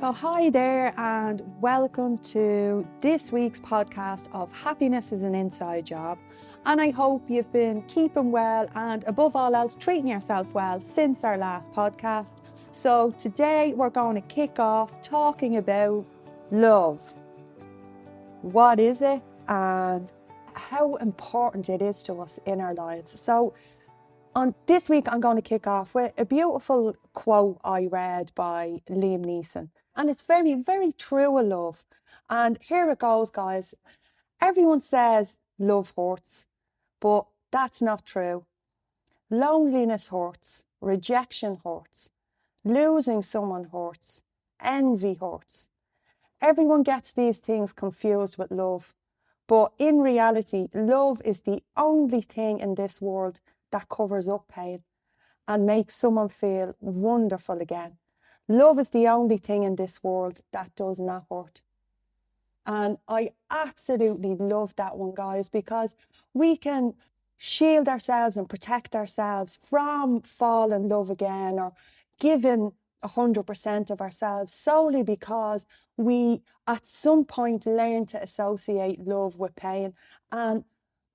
So, hi there, and welcome to this week's podcast of Happiness is an Inside Job. And I hope you've been keeping well and, above all else, treating yourself well since our last podcast. So, today we're going to kick off talking about love. What is it, and how important it is to us in our lives? So, on this week, I'm going to kick off with a beautiful quote I read by Liam Neeson. And it's very, very true of love. And here it goes, guys. Everyone says love hurts, but that's not true. Loneliness hurts. Rejection hurts. Losing someone hurts. Envy hurts. Everyone gets these things confused with love. But in reality, love is the only thing in this world that covers up pain and makes someone feel wonderful again. Love is the only thing in this world that does not hurt. And I absolutely love that one, guys, because we can shield ourselves and protect ourselves from fall in love again or giving 100% of ourselves solely because we at some point learn to associate love with pain. And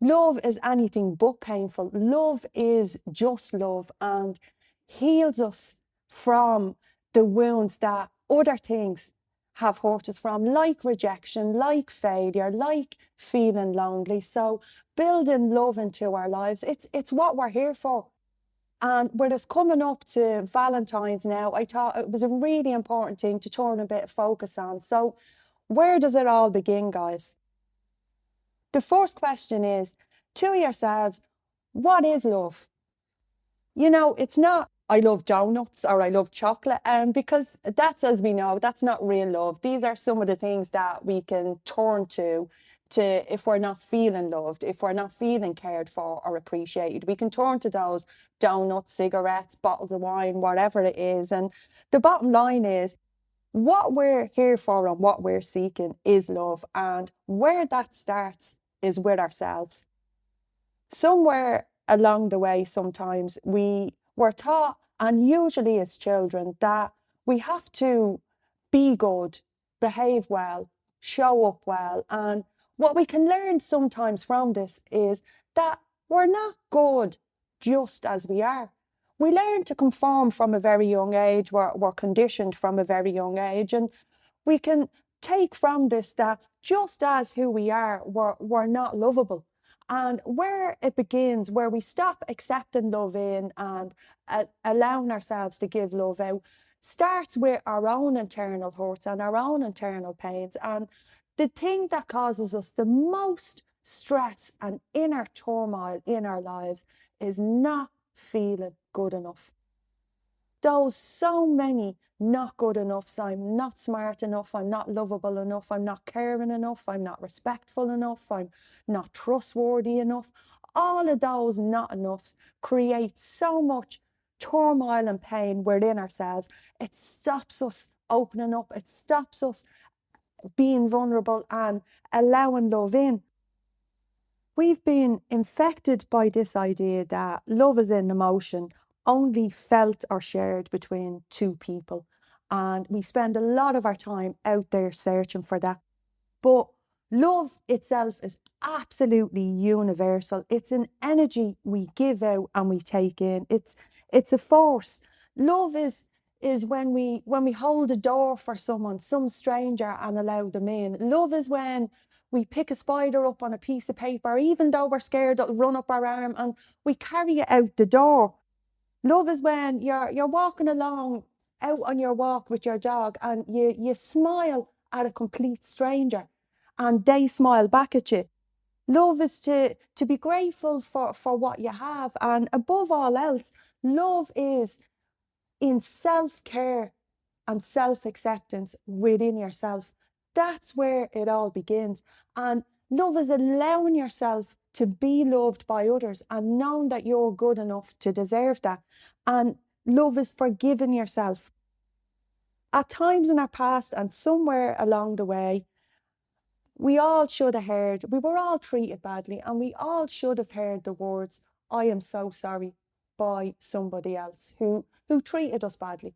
love is anything but painful. Love is just love and heals us from the wounds that other things have hurt us from, like rejection, like failure, like feeling lonely. So building love into our lives, it's what we're here for. And with us coming up to Valentine's now, I thought it was a really important thing to turn a bit of focus on. So where does it all begin, guys? The first question is to yourselves, what is love? You know, it's not I love donuts or I love chocolate, because that's, as we know, that's not real love. These are some of the things that we can turn to if we're not feeling loved, if we're not feeling cared for or appreciated. We can turn to those donuts, cigarettes, bottles of wine, whatever it is. And the bottom line is, what we're here for and what we're seeking is love. And where that starts is with ourselves. Somewhere along the way, sometimes we were taught, and usually as children, that we have to be good, behave well, show up well. And what we can learn sometimes from this is that we're not good just as we are. We learn to conform from a very young age. We're conditioned from a very young age. And we can take from this that just as who we are, we're not lovable. And where it begins, where we stop accepting love in and allowing ourselves to give love out, starts with our own internal hurts and our own internal pains. And the thing that causes us the most stress and inner turmoil in our lives is not feeling good enough. Those so many not good enoughs. I'm not smart enough, I'm not lovable enough, I'm not caring enough, I'm not respectful enough, I'm not trustworthy enough. All of those not enoughs create so much turmoil and pain within ourselves. It stops us opening up, it stops us being vulnerable and allowing love in. We've been infected by this idea that love is an emotion only felt or shared between two people. And we spend a lot of our time out there searching for that. But love itself is absolutely universal. It's an energy we give out and we take in. It's a force. Love is when we hold a door for someone, some stranger, and allow them in. Love is when we pick a spider up on a piece of paper, even though we're scared it'll run up our arm, and we carry it out the door. Love is when you're walking along out on your walk with your dog and you smile at a complete stranger and they smile back at you. Love is to be grateful for what you have. And above all else, love is in self-care and self-acceptance within yourself. That's where it all begins. And love is allowing yourself to be loved by others and knowing that you're good enough to deserve that. And love is forgiving yourself. At times in our past and somewhere along the way, we all should have heard, we were all treated badly, and we all should have heard the words, "I am so sorry," by somebody else who treated us badly.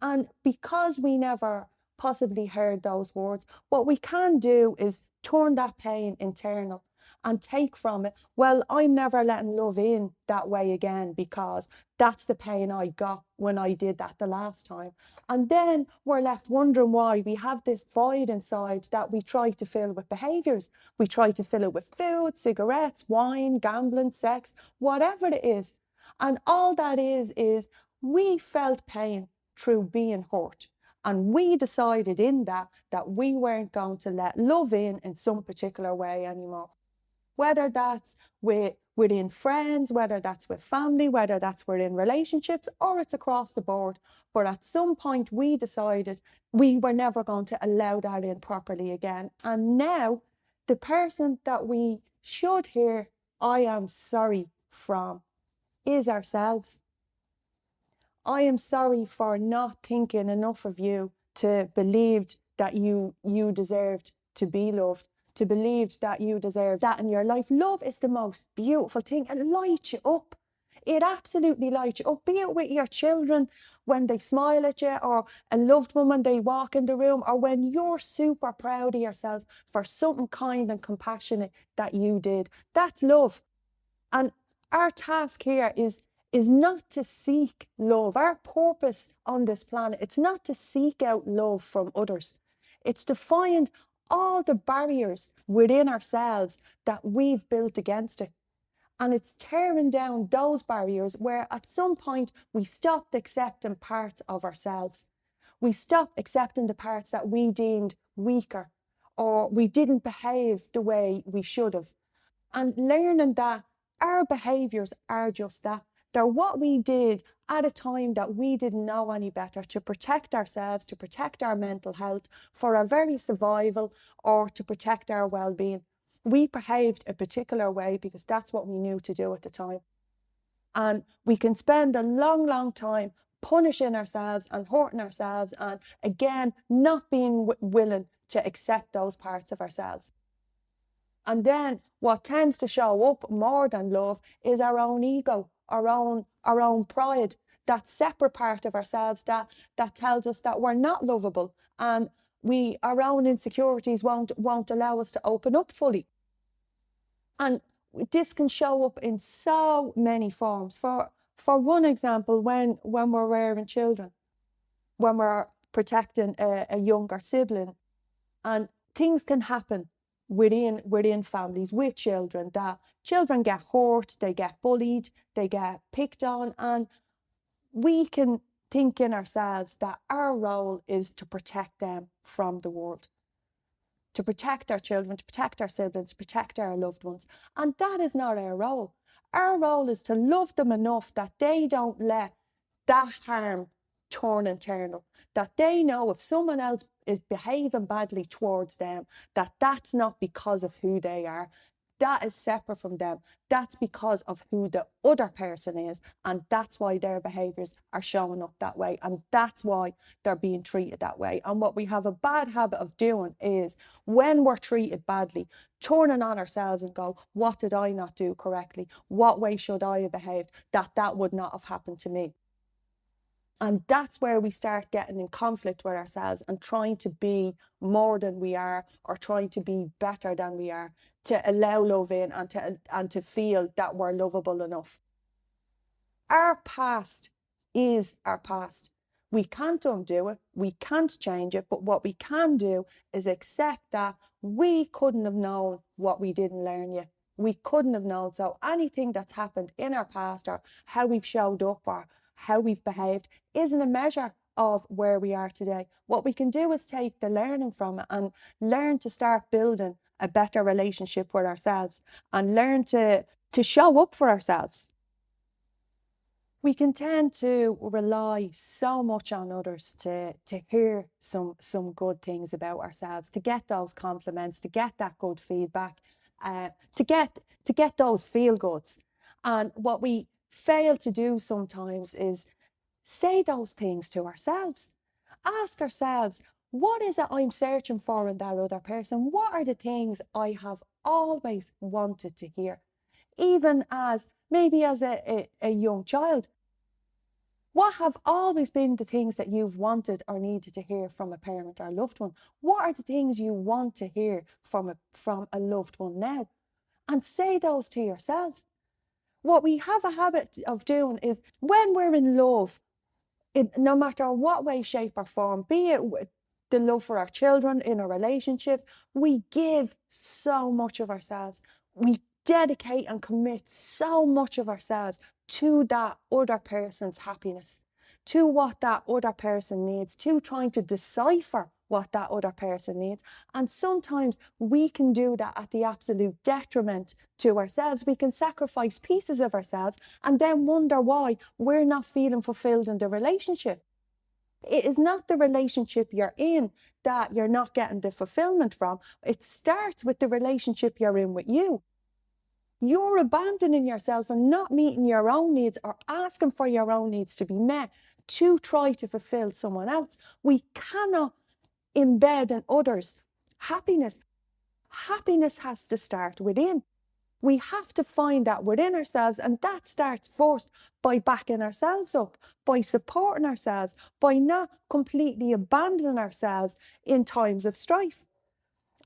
And because we never possibly heard those words. What we can do is turn that pain internal and take from it, well, I'm never letting love in that way again because that's the pain I got when I did that the last time. And then we're left wondering why we have this void inside that we try to fill with behaviours. We try to fill it with food, cigarettes, wine, gambling, sex, whatever it is. And all that is we felt pain through being hurt. And we decided in that we weren't going to let love in some particular way anymore. Whether that's within friends, whether that's with family, whether that's within relationships, or it's across the board. But at some point we decided we were never going to allow that in properly again. And now the person that we should hear "I am sorry" from is ourselves. I am sorry for not thinking enough of you to believe that you deserved to be loved, to believe that you deserve that in your life. Love is the most beautiful thing. It lights you up. It absolutely lights you up, be it with your children when they smile at you, or a loved one when they walk in the room, or when you're super proud of yourself for something kind and compassionate that you did. That's love. And our task here is not to seek love. Our purpose on this planet, it's not to seek out love from others. It's to find all the barriers within ourselves that we've built against it. And it's tearing down those barriers where at some point we stopped accepting parts of ourselves. We stopped accepting the parts that we deemed weaker, or we didn't behave the way we should have. And learning that our behaviours are just that. They're what we did at a time that we didn't know any better, to protect ourselves, to protect our mental health, for our very survival, or to protect our well-being. We behaved a particular way because that's what we knew to do at the time. And we can spend a long, long time punishing ourselves and hurting ourselves, and again, not being willing to accept those parts of ourselves. And then what tends to show up more than love is our own ego, our own pride, that separate part of ourselves that tells us that we're not lovable, and our own insecurities won't allow us to open up fully. And this can show up in so many forms. For one example, when we're rearing children, when we're protecting a younger sibling, and things can happen within families with children, that children get hurt, they get bullied, they get picked on, and we can think in ourselves that our role is to protect them from the world, to protect our children, to protect our siblings, to protect our loved ones. And that is not our role. Our role is to love them enough that they don't let that harm turn internal, that they know if someone else is behaving badly towards them, that's not because of who they are. That is separate from them. That's because of who the other person is, and that's why their behaviours are showing up that way, and that's why they're being treated that way. And what we have a bad habit of doing is, when we're treated badly, turning on ourselves and go, what did I not do correctly? What way should I have behaved that would not have happened to me? And that's where we start getting in conflict with ourselves and trying to be more than we are, or trying to be better than we are, to allow love in and to feel that we're lovable enough. Our past is our past. We can't undo it, we can't change it, but what we can do is accept that we couldn't have known what we didn't learn yet. We couldn't have known. So anything that's happened in our past, or how we've showed up, or how we've behaved, isn't a measure of where we are today. What we can do is take the learning from it and learn to start building a better relationship with ourselves, and learn to show up for ourselves. We can tend to rely so much on others to hear some good things about ourselves, to get those compliments, to get that good feedback, to get those feel goods. And what we fail to do sometimes is say those things to ourselves. Ask ourselves, what is it I'm searching for in that other person? What are the things I have always wanted to hear? Even as maybe as a young child, What have always been the things that you've wanted or needed to hear from a parent or loved one? What are the things you want to hear from a loved one now? And say those to yourselves. What we have a habit of doing is when we're in love, no matter what way, shape, or form, be it the love for our children in a relationship, we give so much of ourselves. We dedicate and commit so much of ourselves to that other person's happiness, to what that other person needs, to trying to decipher what that other person needs. And sometimes we can do that at the absolute detriment to ourselves. We can sacrifice pieces of ourselves and then wonder why we're not feeling fulfilled in the relationship. It is not the relationship you're in that you're not getting the fulfillment from. It starts with the relationship you're in with you. You're abandoning yourself and not meeting your own needs or asking for your own needs to be met to try to fulfill someone else. We cannot embed in others happiness. Happiness has to start within. We have to find that within ourselves, and that starts first by backing ourselves up, by supporting ourselves, by not completely abandoning ourselves in times of strife.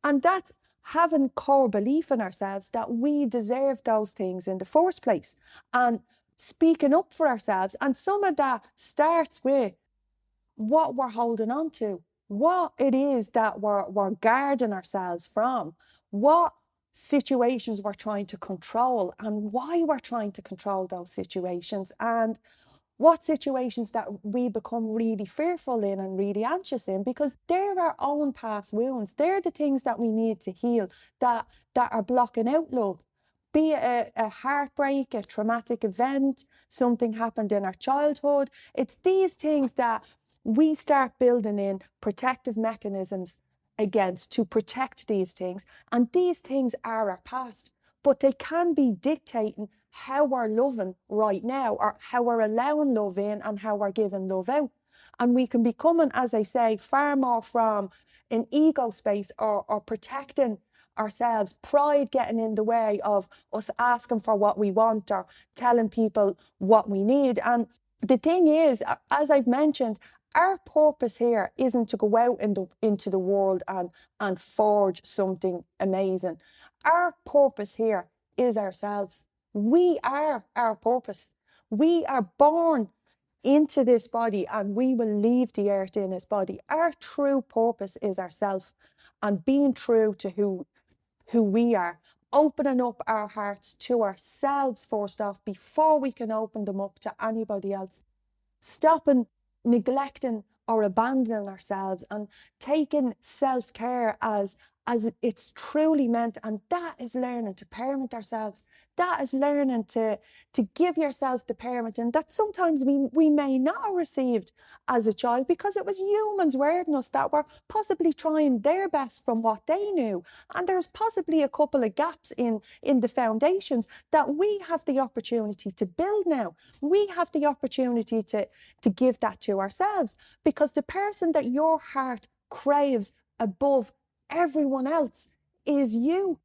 And that's having core belief in ourselves that we deserve those things in the first place and speaking up for ourselves. And some of that starts with what we're holding on to, what it is that we're guarding ourselves from, what situations we're trying to control and why we're trying to control those situations, and what situations that we become really fearful in and really anxious in, because they're our own past wounds. They're the things that we need to heal that are blocking out love. Be it a heartbreak, a traumatic event, something happened in our childhood. It's these things that we start building in protective mechanisms against to protect these things. And these things are our past, but they can be dictating how we're loving right now, or how we're allowing love in and how we're giving love out. And we can be coming, as I say, far more from an ego space or protecting ourselves, pride getting in the way of us asking for what we want or telling people what we need. And the thing is, as I've mentioned, our purpose here isn't to go out into the world and forge something amazing. Our purpose here is ourselves. We are our purpose. We are born into this body and we will leave the earth in this body. Our true purpose is ourself and being true to who we are, opening up our hearts to ourselves first off before we can open them up to anybody else. Stopping neglecting or abandoning ourselves and taking self-care as it's truly meant. And that is learning to parent ourselves. That is learning to give yourself the parenting that sometimes we may not have received as a child, because it was humans rearing us that were possibly trying their best from what they knew. And there's possibly a couple of gaps in the foundations that we have the opportunity to build now. We have the opportunity to give that to ourselves, because the person that your heart craves above everyone else is you.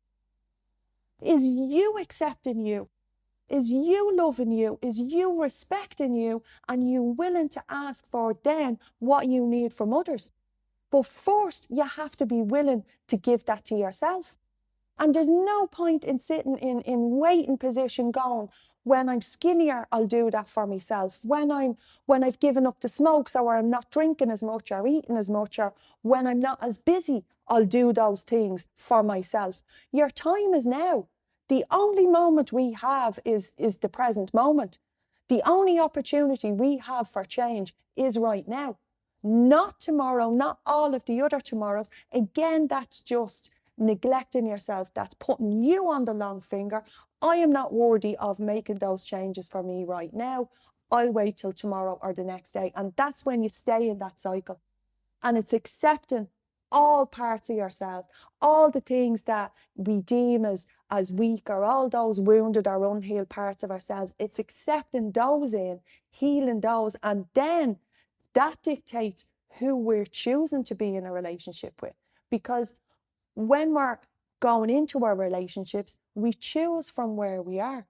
Is you accepting you? Is you loving you? Is you respecting you? And you willing to ask for then what you need from others? But first, you have to be willing to give that to yourself. And there's no point in sitting in waiting position going, when I'm skinnier, I'll do that for myself. When I've given up the smokes, or I'm not drinking as much or eating as much, or when I'm not as busy, I'll do those things for myself. Your time is now. The only moment we have is the present moment. The only opportunity we have for change is right now. Not tomorrow, not all of the other tomorrows. Again, that's just neglecting yourself. That's putting you on the long finger. I am not worthy of making those changes for me right now. I'll wait till tomorrow or the next day. And that's when you stay in that cycle. And it's accepting all parts of yourself, all the things that we deem as weak, or all those wounded or unhealed parts of ourselves. It's accepting those in, healing those, and then that dictates who we're choosing to be in a relationship with. Because when we're going into our relationships, we choose from where we are.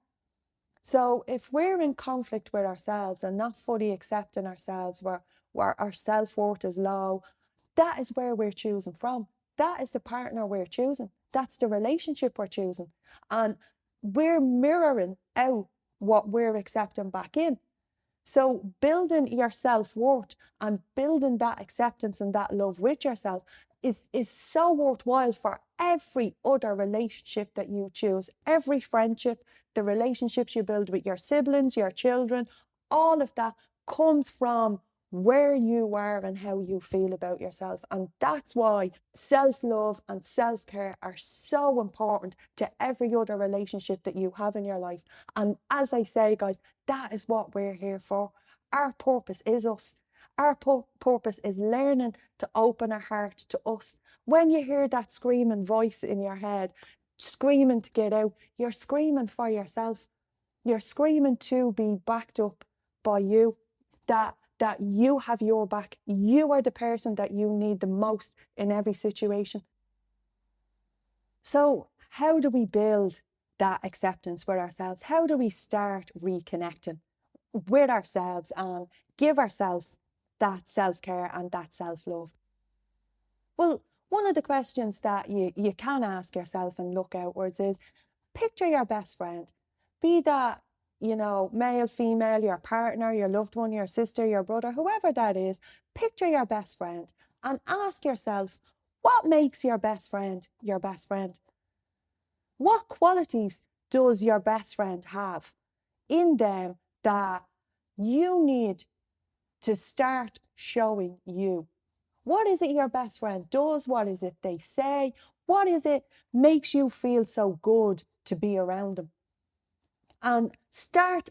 So if we're in conflict with ourselves and not fully accepting ourselves, where our self-worth is low, that is where we're choosing from. That is the partner we're choosing. That's the relationship we're choosing. And we're mirroring out what we're accepting back in. So building your self-worth and building that acceptance and that love with yourself is so worthwhile for every other relationship that you choose, every friendship, the relationships you build with your siblings, your children, all of that comes from where you are and how you feel about yourself. And that's why self-love and self-care are so important to every other relationship that you have in your life. And as I say, guys, that is what we're here for. Our purpose is us. Our purpose is learning to open our heart to us. When you hear that screaming voice in your head, screaming to get out, you're screaming for yourself. You're screaming to be backed up by you, that you have your back. You are the person that you need the most in every situation. So how do we build that acceptance with ourselves? How do we start reconnecting with ourselves and give ourselves that self-care and that self-love? Well, one of the questions that you can ask yourself and look outwards is, picture your best friend, be that, male, female, your partner, your loved one, your sister, your brother, whoever that is. Picture your best friend and ask yourself, what makes your best friend your best friend? What qualities does your best friend have in them that you need to start showing you? What is it your best friend does? What is it they say? What is it makes you feel so good to be around them? And start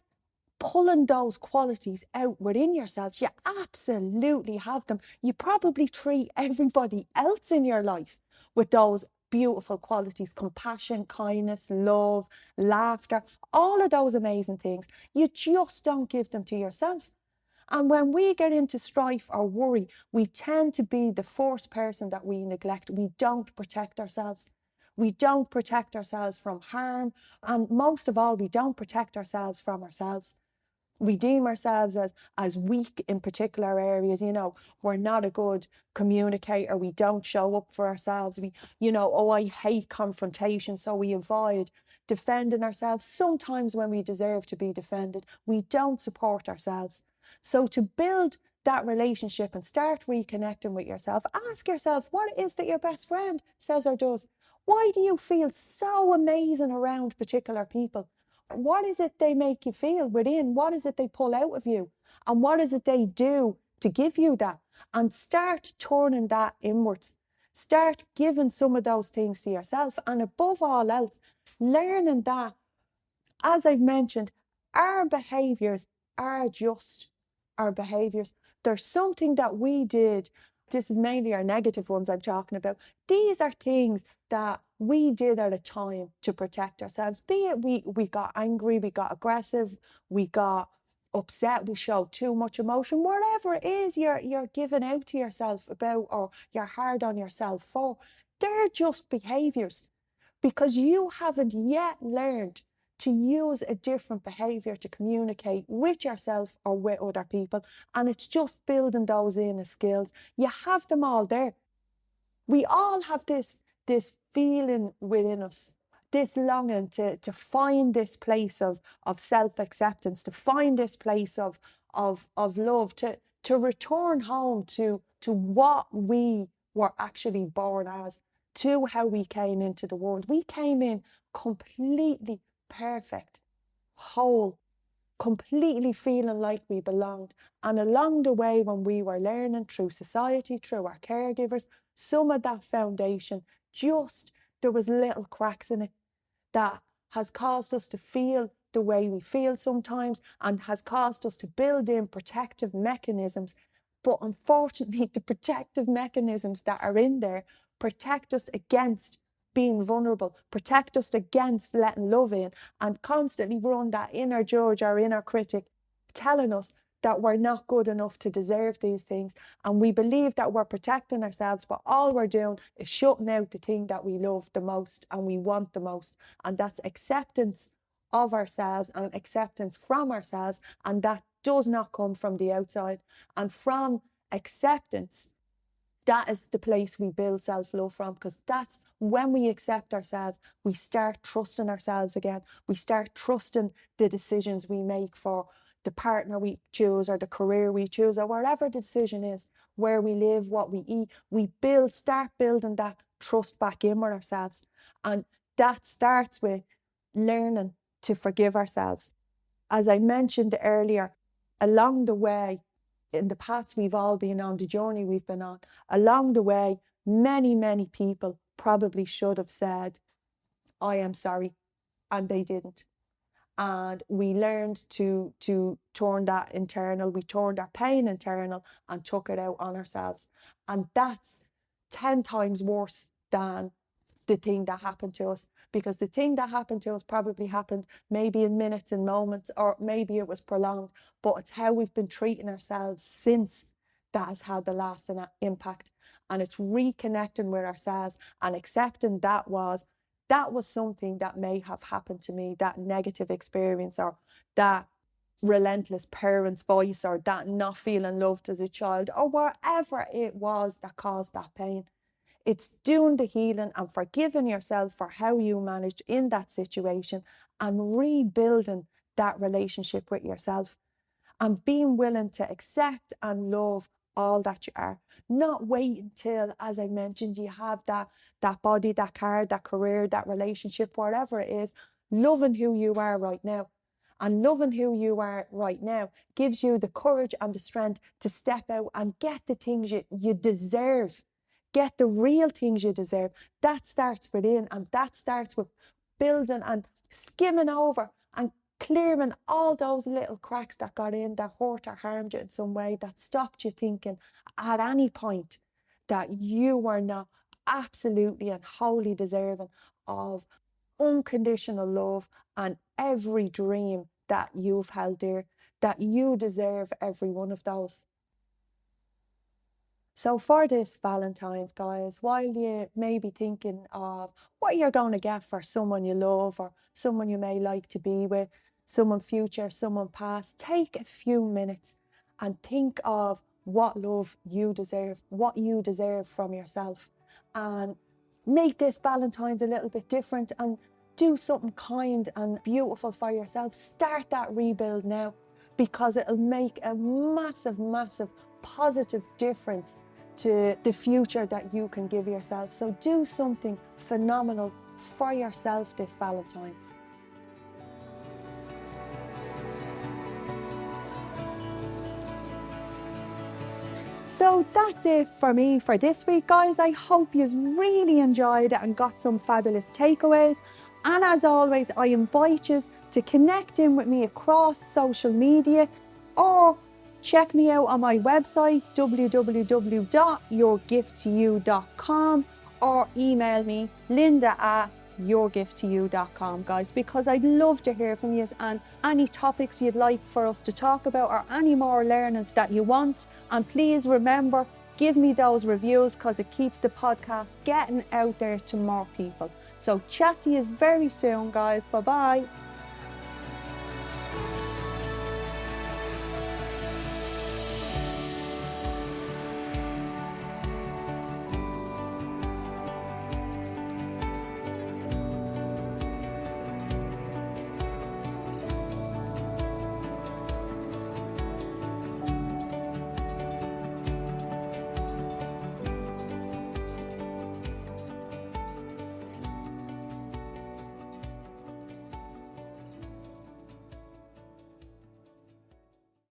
pulling those qualities out within yourselves. You absolutely have them. You probably treat everybody else in your life with those beautiful qualities: compassion, kindness, love, laughter, all of those amazing things. You just don't give them to yourself. And when we get into strife or worry, we tend to be the first person that we neglect. We don't protect ourselves. We don't protect ourselves from harm. And most of all, we don't protect ourselves from ourselves. We deem ourselves as weak in particular areas. We're not a good communicator. We don't show up for ourselves. I hate confrontation, so we avoid defending ourselves. Sometimes when we deserve to be defended, we don't support ourselves. So to build that relationship and start reconnecting with yourself, ask yourself what it is that your best friend says or does. Why do you feel so amazing around particular people? What is it they make you feel within? What is it they pull out of you? And what is it they do to give you that? And start turning that inwards. Start giving some of those things to yourself. And above all else, learning that, as I've mentioned, our behaviours are just our behaviours. There's something that we did. This is mainly our negative ones I'm talking about. These are things that we did at a time to protect ourselves. Be it we got angry, we got aggressive, we got upset, we showed too much emotion, whatever it is you're giving out to yourself about or you're hard on yourself for, they're just behaviours because you haven't yet learned to use a different behaviour to communicate with yourself or with other people. And it's just building those inner skills. You have them all there. We all have this feeling within us, this longing to find this place of self-acceptance, to find this place of love, to return home to what we were actually born as, to how we came into the world. We came in completely perfect, whole, completely feeling like we belonged. And along the way, when we were learning through society, through our caregivers, some of that foundation, there was little cracks in it that has caused us to feel the way we feel sometimes and has caused us to build in protective mechanisms. But unfortunately, the protective mechanisms that are in there protect us against being vulnerable, protect us against letting love in, and constantly run that inner judge or inner critic telling us that we're not good enough to deserve these things. And we believe that we're protecting ourselves, but all we're doing is shutting out the thing that we love the most and we want the most. And that's acceptance of ourselves and acceptance from ourselves, and that does not come from the outside. And from acceptance, that is the place we build self-love from, because that's when we accept ourselves, we start trusting ourselves again. We start trusting the decisions we make for the partner we choose, or the career we choose, or whatever the decision is, where we live, what we eat. We start building that trust back in with ourselves. And that starts with learning to forgive ourselves. As I mentioned earlier, along the way, in the paths we've all been on, the journey we've been on, along the way, many, many people probably should have said, I am sorry, and they didn't. And we learned to turn that internal, we turned our pain internal and took it out on ourselves. And that's 10 times worse than the thing that happened to us, because the thing that happened to us probably happened maybe in minutes and moments, or maybe it was prolonged, but it's how we've been treating ourselves since that has had the lasting impact. And it's reconnecting with ourselves and accepting that was something that may have happened to me, that negative experience, or that relentless parent's voice, or that not feeling loved as a child, or whatever it was that caused that pain. It's doing the healing and forgiving yourself for how you managed in that situation, and rebuilding that relationship with yourself, and being willing to accept and love all that you are. Not wait until, as I mentioned, you have that body, that car, that career, that relationship, whatever it is. Loving who you are right now. And loving who you are right now gives you the courage and the strength to step out and get the things you deserve. Get the real things you deserve. That starts within, and that starts with building and skimming over and clearing all those little cracks that got in, that hurt or harmed you in some way, that stopped you thinking at any point that you were not absolutely and wholly deserving of unconditional love and every dream that you've held dear, that you deserve every one of those. So for this Valentine's, guys, while you may be thinking of what you're going to get for someone you love, or someone you may like to be with, someone future, someone past, take a few minutes and think of what love you deserve, what you deserve from yourself, and make this Valentine's a little bit different, and do something kind and beautiful for yourself. Start that rebuild now, because it'll make a massive, massive positive difference to the future that you can give yourself. So do something phenomenal for yourself this Valentine's. So that's it for me for this week, guys. I hope you really enjoyed it and got some fabulous takeaways. And as always, I invite you to connect in with me across social media, or check me out on my website, www.yourgifttoyou.com, or email me, linda@yourgifttoyou.com, guys, because I'd love to hear from you, and any topics you'd like for us to talk about, or any more learnings that you want. And please remember, give me those reviews, because it keeps the podcast getting out there to more people. So chat to you very soon, guys. Bye bye.